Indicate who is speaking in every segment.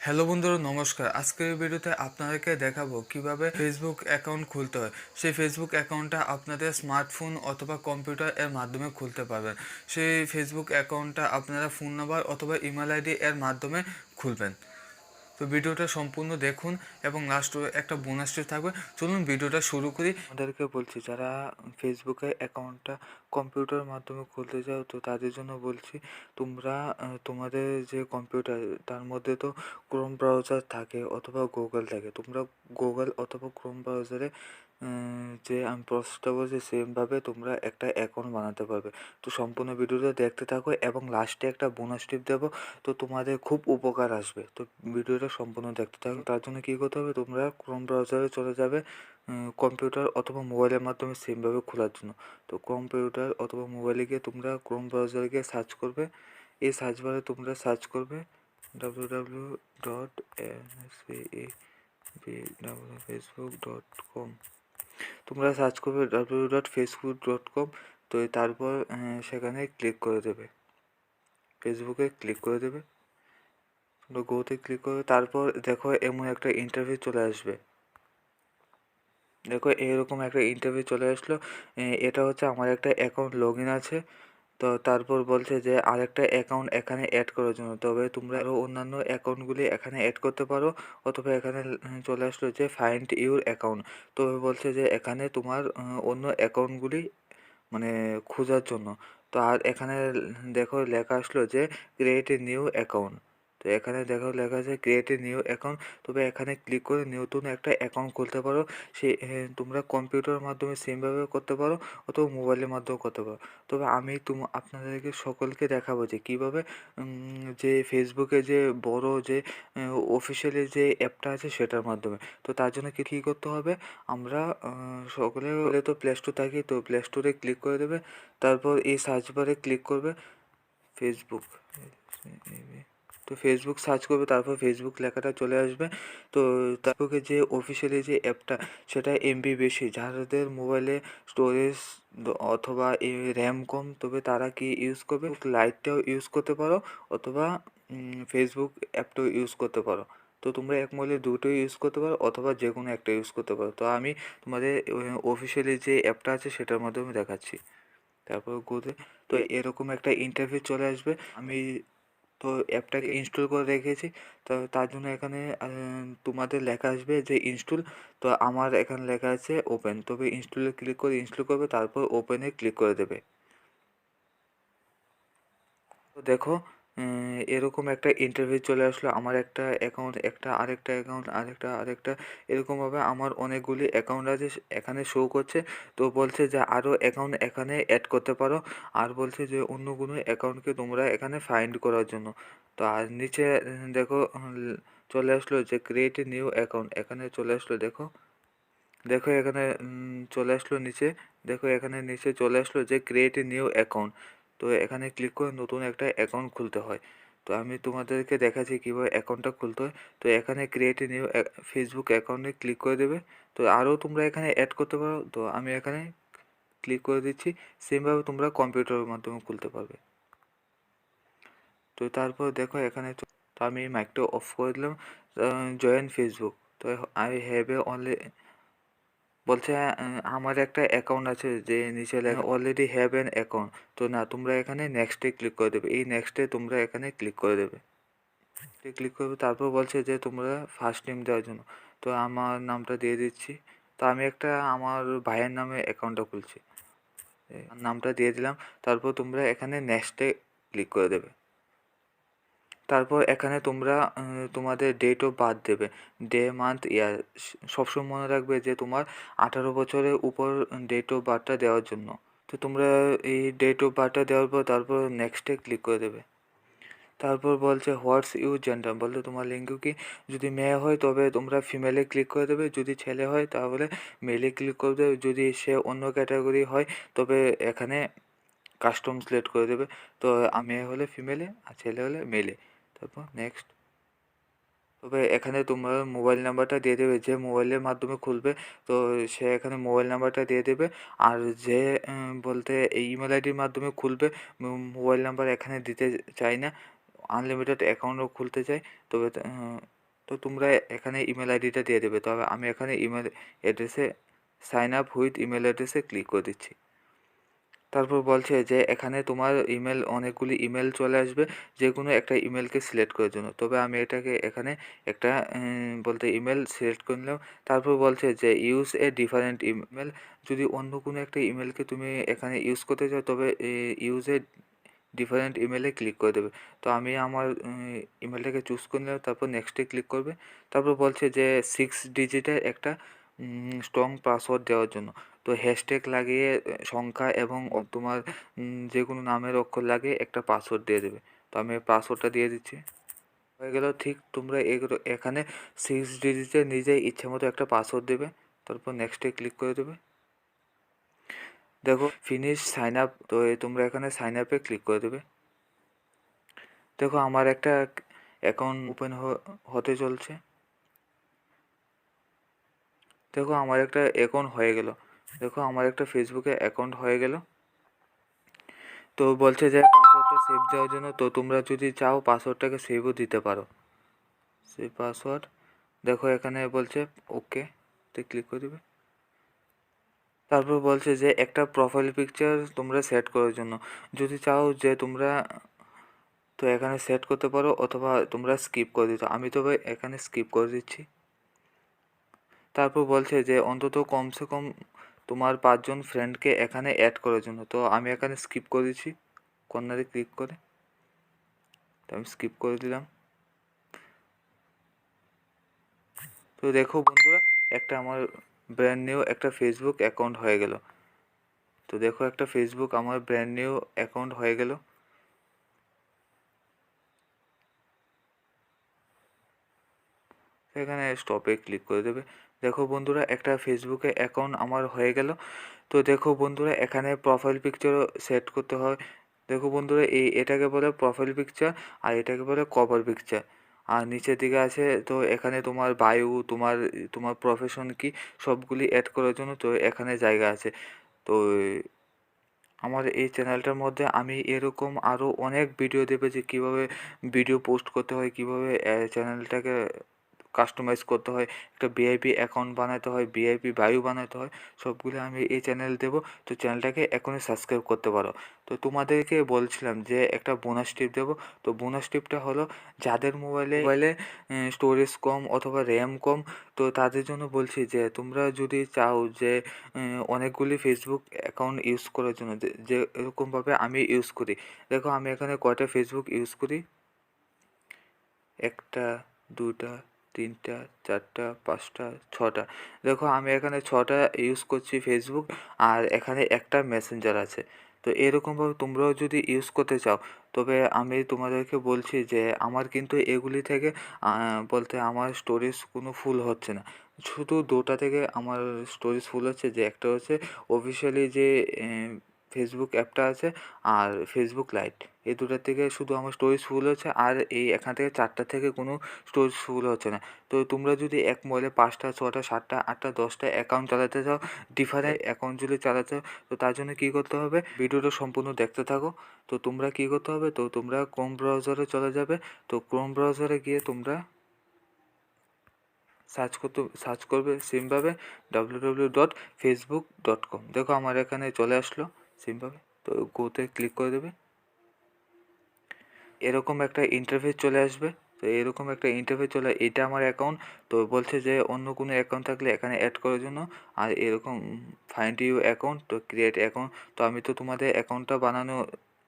Speaker 1: Hello বন্ধুরা, নমস্কার। আজকের ভিডিওতে আপনাদেরকে দেখাবো কিভাবে ফেসবুক অ্যাকাউন্ট খুলতে হয়। সেই ফেসবুক অ্যাকাউন্টটা আপনাদের স্মার্টফোন অথবা কম্পিউটার এর মাধ্যমে খুলতে পারবেন। সেই ফেসবুক অ্যাকাউন্টটা আপনারা ফোন নাম্বার অথবা ইমেল আইডি এর মাধ্যমে খুলবেন। তো ভিডিওটা সম্পূর্ণ দেখুন এবং লাস্টে একটা বোনাস টিপ থাকবে। চলুন ভিডিওটা শুরু করি। আমাদেরকে বলছি, যারা ফেসবুকে অ্যাকাউন্টটা কম্পিউটারের মাধ্যমে খুলতে চাও, তো তাদের জন্য বলছি, তোমরা তোমাদের যে কম্পিউটার, তার মধ্যে তো ক্রোম ব্রাউজার থাকে অথবা গুগল থাকে। তোমরা গুগল অথবা ক্রোম ব্রাউজারে যে আমি প্রসেসটা বলছি সেমভাবে তোমরা একটা অ্যাকাউন্ট বানাতে পারবে। তো সম্পূর্ণ ভিডিওটা দেখতে থাকো এবং লাস্টে একটা বোনাস টিপ দেবো, তো তোমাদের খুব উপকার আসবে। তো ভিডিওটা সম্পূর্ণ দেখতে থাকো। তার জন্য কী করতে হবে, তোমরা ক্রোম ব্রাউজারে চলে যাবে কম্পিউটার অথবা মোবাইলের মাধ্যমে সেমভাবে খোলার জন্য। তো কম্পিউটার অথবা মোবাইলে গিয়ে তোমরা ক্রোম ব্রাউজারে গিয়ে সার্চ করবে। এই সার্চ বারে তোমরা সার্চ করবে www.facebook.com। তোমরা সার্চ করবে www.facebook.com। তো তারপর সেখানে ক্লিক করে দেবে, ফেসবুকে ক্লিক করে দেবে, তোমরা গোতে ক্লিক করবে। তারপর দেখো এমন একটা ইন্টারভিউ চলে আসবে। দেখো এরকম একটা ইন্টারভিউ চলে আসলো। এটা হচ্ছে আমার একটা অ্যাকাউন্ট লগ ইন আছে। তো তারপর বলছে যে আরেকটা অ্যাকাউন্ট এখানে অ্যাড করার জন্য, তবে তোমরা আরও অন্যান্য অ্যাকাউন্টগুলি এখানে অ্যাড করতে পারো। অথবা এখানে চলে আসলো যে ফাইন্ড ইউর অ্যাকাউন্ট। তো বলছে যে এখানে তোমার অন্য অ্যাকাউন্টগুলি মানে খোঁজার জন্য। তো আর এখানে দেখো লেখা আসলো যে ক্রিয়েট এ নিউ অ্যাকাউন্ট। তো এখানে দেখো লেখা আছে ক্রিয়েট এ নিউ অ্যাকাউন্ট। তবে এখানে ক্লিক করে নতুন একটা অ্যাকাউন্ট খুলতে পারো। সে তোমরা কম্পিউটারের মাধ্যমে সেমভাবে করতে পারো অথবা মোবাইলের মাধ্যমেও করতে পারো। তবে আমি আপনাদেরকে সকলকে দেখাবো যে কীভাবে যে ফেসবুকে যে বড় যে অফিসিয়ালি যে অ্যাপটা আছে সেটার মাধ্যমে। তো তার জন্য কী করতে হবে, আমরা সকলে হলে তো প্লে স্টোর থাকি, তো প্লে স্টোরে ক্লিক করে দেবে। তারপর এই সার্চ বারে ক্লিক করবে ফেসবুক। তো ফেসবুক সার্চ করবে, তারপর ফেসবুক লেখাটা চলে আসবে। তো ফেসবুকের যে অফিসিয়ালি যে অ্যাপটা, সেটা এমবি বেশি। যাদের মোবাইলে স্টোরেজ অথবা র্যাম কম, তবে তারা কি ইউজ করবে, লাইটটাও ইউজ করতে পারো অথবা ফেসবুক অ্যাপটাও ইউজ করতে পারো। তো তোমরা এক মোবাইলে দুটোই ইউজ করতে পারো অথবা যে কোনো একটা ইউজ করতে পারো। তো আমি তোমাদের অফিসিয়ালি যে অ্যাপটা আছে সেটার মাধ্যমে দেখাচ্ছি। তারপর গোতে তো এরকম একটা ইন্টারফেস চলে আসবে। আমি তো অ্যাপটাকে ইনস্টল করে রেখেছি। তো তার জন্য এখানে তোমাদের লেখা আসবে যে ইনস্টল। তো আমার এখানে লেখা আছে ওপেন। তবে ইনস্টলে ক্লিক করে ইনস্টল করবে, তারপর ওপেনে ক্লিক করে দেবে। তো দেখো এরকম একটা ইন্টারভিউ চলে আসলো। আমার একটা অ্যাকাউন্ট, একটা আরেকটা অ্যাকাউন্ট, আরেকটা এরকমভাবে আমার অনেকগুলি অ্যাকাউন্ট আছে এখানে শো করছে। তো বলছে যে আরও অ্যাকাউন্ট এখানে অ্যাড করতে পারো। আর বলছে যে অন্য কোনো অ্যাকাউন্টকে তোমরা এখানে ফাইন্ড করার জন্য। তো আর নিচে দেখো চলে আসলো যে ক্রিয়েট এ নিউ অ্যাকাউন্ট, এখানে চলে আসলো। দেখো দেখো এখানে চলে আসলো নিচে। দেখো এখানে নিচে চলে আসলো যে ক্রিয়েট এ নিউ অ্যাকাউন্ট। তো এখানে ক্লিক করে নতুন একটা অ্যাকাউন্ট খুলতে হয়। তো আমি তোমাদেরকে দেখাচ্ছি কীভাবে অ্যাকাউন্টটা খুলতে হয়। তো এখানে ক্রিয়েট এ নিউ ফেসবুক অ্যাকাউন্টে ক্লিক করে দেবে। তো আরও তোমরা এখানে অ্যাড করতে পারো। তো আমি এখানে ক্লিক করে দিচ্ছি। সেমভাবে তোমরা কম্পিউটারের মাধ্যমে খুলতে পারবে। তো তারপর দেখো এখানে তো আমি মাইকটা অফ করে দিলাম। Join Facebook. তো আই হ্যাভ এ অনলি বলছে আমার একটা অ্যাকাউন্ট আছে, যে নিচে লেখা অলরেডি হ্যাভ অ্যান অ্যাকাউন্ট। তো না, তোমরা এখানে নেক্সটে ক্লিক করে দেবে। এই নেক্সটে তোমরা এখানে ক্লিক করে দেবে, ক্লিক করবে। তারপর বলছে যে তোমরা ফার্স্ট নেম দেওয়ার জন্য। তো আমার নামটা দিয়ে দিচ্ছি। তো আমি একটা আমার ভাইয়ের নামে অ্যাকাউন্টটা খুলছি, নামটা দিয়ে দিলাম। তারপর তোমরা এখানে নেক্সটে ক্লিক করে দেবে। তারপর এখানে তোমরা তোমাদের ডেট অফ বার্থ দেবে, ডে, মান্থ, ইয়ার। সবসময় মনে রাখবে যে তোমার 18 বছরের উপর ডেট অফ বার্থটা দেওয়ার জন্য। তো তোমরা এই ডেট অফ বার্থটা দেওয়ার পর তারপর নেক্সটে ক্লিক করে দেবে। তারপর বলছে হোয়াটস ইউর জেন্ডার, বলতে তোমার লিঙ্গ কি। যদি মেয়ে হয় তবে তোমরা ফিমেলে ক্লিক করে দেবে, যদি ছেলে হয় তাহলে মেলে ক্লিক করে দেবে। যদি সে অন্য ক্যাটাগরি হয় তবে এখানে কাস্টম সিলেক্ট করে দেবে। তো মেয়ে হলে ফিমেলে আর ছেলে হলে মেলে। তারপর নেক্সট। তবে এখানে তোমার মোবাইল নাম্বারটা দিয়ে দেবে, যে মোবাইলের মাধ্যমে খুলবে তো সে এখানে মোবাইল নাম্বারটা দিয়ে দেবে। আর যে বলতে এই ইমেল আইডির মাধ্যমে খুলবে, মোবাইল নাম্বার এখানে দিতে চাই না, আনলিমিটেড অ্যাকাউন্টও খুলতে চাই, তবে তো তোমরা এখানে ইমেল আইডিটা দিয়ে দেবে। তবে আমি এখানে ইমেল অ্যাড্রেসে সাইন আপ উইথ ইমেল অ্যাড্রেসে ক্লিক করে দিচ্ছি। তারপর বলছে যে এখানে তোমার ইমেল, অনেকগুলি ইমেল চলে আসবে, যে কোনো একটা ইমেলকে সিলেক্ট করার জন্য। তবে আমি এটাকে এখানে একটা বলতে ইমেল সিলেক্ট করে নিলাম। তারপর বলছে যে ইউজ এ ডিফারেন্ট ইমেল, যদি অন্য কোনো একটা ইমেলকে তুমি এখানে ইউজ করতে চাও তবে ইউজ এ ডিফারেন্ট ইমেলে ক্লিক করে দেবে। তো আমি আমার ইমেলটাকে চুজ করে নিলাম, তারপর নেক্সটে ক্লিক করবে। তারপর বলছে যে 6 ডিজিটের একটা স্ট্রং পাসওয়ার্ড দেওয়ার জন্য। তো হ্যাশট্যাগ লাগিয়ে সংখ্যা এবং তোমার যে কোনো নামের অক্ষর লাগিয়ে একটা পাসওয়ার্ড দিয়ে দেবে। তো আমি পাসওয়ার্ডটা দিয়ে দিচ্ছি। হয়ে গেল। ঠিক তোমরা এগুলো এখানে 6 ডিজিটের নিজের ইচ্ছে মতো একটা পাসওয়ার্ড দেবে, তারপর নেক্সটে ক্লিক করে দেবে। দেখো ফিনিশ সাইন আপ, তো তোমরা এখানে সাইন আপে ক্লিক করে দেবে। দেখো আমার একটা অ্যাকাউন্ট ওপেন হতে চলছে। দেখো আমার একটা অ্যাকাউন্ট হয়ে গেল। দেখো আমার একটা ফেসবুকে অ্যাকাউন্ট হয়ে গেল। তো বলছে যে পাসওয়ার্ডটা সেভ দেওয়ার জন্য, তো তোমরা যদি চাও পাসওয়ার্ডটাকে সেভও দিতে পারো। সেভ পাসওয়ার্ড, দেখো এখানে বলছে ওকে, তো ক্লিক করে দেবে। তারপর বলছে যে একটা প্রোফাইল পিকচার তোমরা সেট করার জন্য, যদি চাও যে তোমরা তো এখানে সেট করতে পারো, অথবা তোমরা স্কিপ করে দিতে। আমি তবে এখানে স্কিপ করে দিচ্ছি। তারপর বলছে যে অন্তত কমসে কম তোমার 5 জন ফ্রেন্ডকে এখানে অ্যাড করার জন্য। তো আমি এখানে স্কিপ করে দিচ্ছি, কর্নারে ক্লিক করে। তো আমি স্কিপ করে দিলাম। তো দেখো বন্ধুরা, একটা আমার ব্র্যান্ড নিউ একটা ফেসবুক অ্যাকাউন্ট হয়ে গেল। তো দেখো একটা ফেসবুক আমার ব্র্যান্ড নিউ অ্যাকাউন্ট হয়ে গেল। এখানে স্টপে ক্লিক করে দেবে। দেখো বন্ধুরা, একটা ফেসবুকে অ্যাকাউন্ট আমার হয়ে গেল। তো দেখো বন্ধুরা, এখানে প্রোফাইল পিকচারও সেট করতে হয়। দেখো বন্ধুরা, এটাকে বলে প্রোফাইল পিকচার, আর এটাকে বলে কভার পিকচার। আর নিচের দিকে আছে, তো এখানে তোমার বায়ু, তোমার তোমার প্রফেশন কি, সবগুলি অ্যাড করার জন্য তো এখানে জায়গা আছে। তো আমার এই চ্যানেলটার মধ্যে আমি এরকম আরও অনেক ভিডিও দেবে, যে কীভাবে ভিডিও পোস্ট করতে হয়, কীভাবে চ্যানেলটাকে কাস্টমাইজ করতে হয়, একটা ভিআইপি অ্যাকাউন্ট বানাতে হয়, ভিআইপি বায়ো বানাতে হয়, সবগুলো আমি এই চ্যানেল দেবো। তো চ্যানেলটাকে এখনই সাবস্ক্রাইব করতে পারো। তো তোমাদেরকে বলছিলাম যে একটা বোনাস টিপ দেবো। তো বোনাস টিপটা হলো, যাদের মোবাইলে স্টোরেজ কম অথবা র্যাম কম, তো তাদের জন্য বলছি যে তোমরা যদি চাও যে অনেকগুলি ফেসবুক অ্যাকাউন্ট ইউজ করার জন্য, যে এরকমভাবে আমি ইউজ করি। দেখো আমি এখানে কয়টা ফেসবুক ইউজ করি, 1টা 2টা 3টা 4টা 5টা 6টা। দেখো আমি এখানে 6টা ইউজ করছি ফেসবুক, আর এখানে একটা মেসেঞ্জার আছে। তো এরকমভাবে তোমরাও যদি ইউজ করতে চাও, তবে আমি তোমাদেরকে বলছি যে আমার কিন্তু এগুলি থেকে বলতে আমার স্টোরেজ কোনো ফুল হচ্ছে না। শুধু 2টা থেকে আমার স্টোরেজ ফুল হচ্ছে, যে একটা হচ্ছে অফিসিয়ালি যে ফেসবুক অ্যাপটা আছে, আর ফেসবুক লাইট। এই 2টার থেকে শুধু আমার স্টোরেজ ফুল হচ্ছে, আর এখান থেকে 4টা থেকে কোনো স্টোরেজ ফুল হচ্ছে না। তো তোমরা যদি এক মোবাইলে 5টা 6টা 7টা 8টা 10টা অ্যাকাউন্ট চালাতে চাও, ডিফারেন্ট অ্যাকাউন্ট যদি চালাতে চাও, তো তার জন্য কী করতে হবে, ভিডিওটা সম্পূর্ণ দেখতে থাকো। তো তোমরা কী করতে হবে, তো তোমরা ক্রোম ব্রাউজারে চলে যাবে। তো ক্রোম ব্রাউজারে গিয়ে তোমরা সার্চ করবে সিমভাবে www.facebook.com। দেখো আমার এখানে চলে আসলো সিমভাবে। তো গোতে ক্লিক করে দেবে। এরকম একটা ইন্টারফেস চলে আসবে। তো এরকম একটা ইন্টারফেস এটা আমার অ্যাকাউন্ট। তো বলছে যে অন্য কোনো অ্যাকাউন্ট থাকলে এখানে অ্যাড করার জন্য, আর এরকম ফাইন্ড ইউ অ্যাকাউন্ট, তো ক্রিয়েট অ্যাকাউন্ট। তো আমি তো তোমাদের অ্যাকাউন্টটা বানানো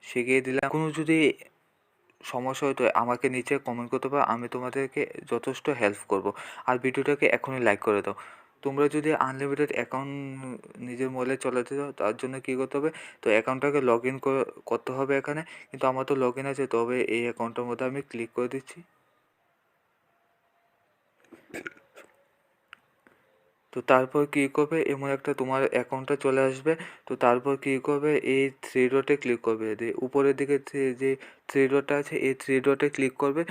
Speaker 1: শিখিয়ে দিলাম। কোনো যদি সমস্যা হয় তো আমাকে নিচে কমেন্ট করতে পারো, আমি তোমাদেরকে যথেষ্ট হেল্প করব। আর ভিডিওটাকে এখনই লাইক করে দাও। তোমরা যদি আনলিমিটেড অ্যাকাউন্ট নিজের মোবাইলে চালাতে চাও, তার জন্য কী করতে হবে, তো অ্যাকাউন্টটাকে লগ ইন করতে হবে এখানে। কিন্তু আমার তো লগ ইন আছে, তবে এই অ্যাকাউন্টের মধ্যে আমি ক্লিক করে দিচ্ছি। তো তারপর কী করবে, এমন একটা তোমার অ্যাকাউন্টটা চলে আসবে। তো তারপর কী করবে, এই থ্রি ডটে ক্লিক করবে, উপরের দিকে যে থ্রি ডটটা আছে, এই থ্রি ডটে ক্লিক করবে।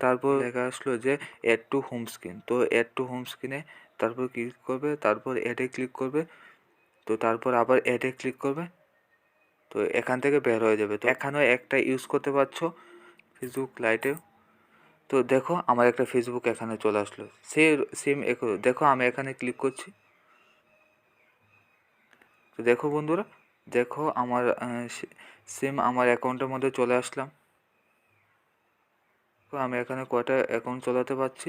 Speaker 1: তারপর লেখা আসলো যে অ্যাড টু হোম স্ক্রিন। তো অ্যাড টু হোম স্ক্রিনে তারপর ক্লিক করবে, তারপর অ্যাডে ক্লিক করবে। তো তারপর আবার অ্যাডে ক্লিক করবে। তো এখান থেকে বের হয়ে যাবে। তো এখানেও একটা ইউজ করতে পারছো ফেসবুক লাইটেও। তো দেখো আমার একটা ফেসবুক এখানে চলে আসলো, সেম দেখো আমি এখানে ক্লিক করছি। তো দেখো বন্ধুরা, দেখো আমার সেম আমার অ্যাকাউন্টের মধ্যে চলে আসলাম। তো আমি এখানে কয়টা অ্যাকাউন্ট চালাতে পারছি,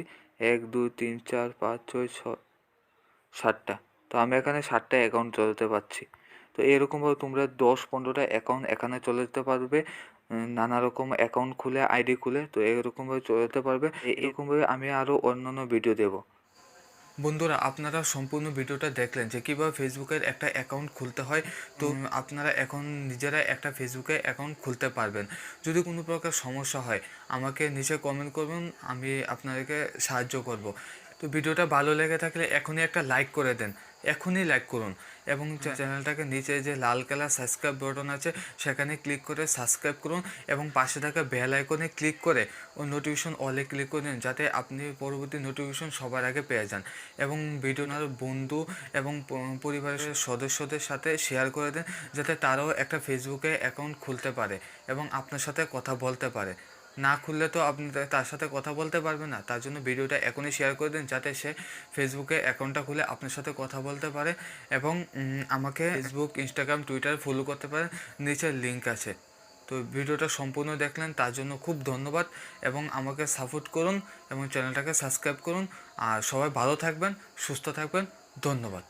Speaker 1: 1 2 3 4 5 6 7, 7টা। তো আমি এখানে 7টা অ্যাকাউন্ট চালাতে পারছি। তো এরকমভাবে তোমরা 10 15টা অ্যাকাউন্ট এখানে চালাতে পারবে, নানা রকম অ্যাকাউন্ট খুলে, আইডি খুলে। তো এরকমভাবে চালাতে পারবে। এরকমভাবে আমি আরও অন্যান্য ভিডিও দেবো। বন্ধুরা, আপনারা সম্পূর্ণ ভিডিওটা দেখলেন যে কীভাবে ফেসবুকের একটা অ্যাকাউন্ট খুলতে হয়। তো আপনারা এখন নিজেরা একটা ফেসবুকে অ্যাকাউন্ট খুলতে পারবেন। যদি কোনো প্রকার সমস্যা হয় আমাকে নিচে কমেন্ট করুন, আমি আপনাদেরকে সাহায্য করব। তো ভিডিওটা ভালো লেগে থাকলে এখনই একটা লাইক করে দেন, এখনই লাইক করুন। এবং চ্যানেলটাকে নিচে যে লাল কালার সাবস্ক্রাইব বাটন আছে সেখানে ক্লিক করে সাবস্ক্রাইব করুন, এবং পাশে থাকা বেল আইকনে ক্লিক করে ও নোটিফিকেশন অলে ক্লিক করে দিন, যাতে আপনি পরবর্তী নোটিফিকেশন সবার আগে পেয়ে যান। এবং ভিডিওর বন্ধু এবং পরিবারের সদস্যদের সাথে শেয়ার করে দেন, যাতে তারাও একটা ফেসবুকে অ্যাকাউন্ট খুলতে পারে এবং আপনার সাথে কথা বলতে পারে। না খুললে তো আপনি তার সাথে কথা বলতে পারবেন না। তার জন্য ভিডিওটা এখনই শেয়ার করে দিন, যাতে সে ফেসবুকে অ্যাকাউন্টটা খুলে আপনার সাথে কথা বলতে পারে এবং আমাকে ফেসবুক, ইনস্টাগ্রাম, টুইটার ফলো করতে পারে। নিচে লিঙ্ক আছে। তো ভিডিওটা সম্পূর্ণ দেখলেন তার জন্য খুব ধন্যবাদ, এবং আমাকে সাপোর্ট করুন এবং চ্যানেলটাকে সাবস্ক্রাইব করুন। আর সবাই ভালো থাকবেন, সুস্থ থাকবেন। ধন্যবাদ।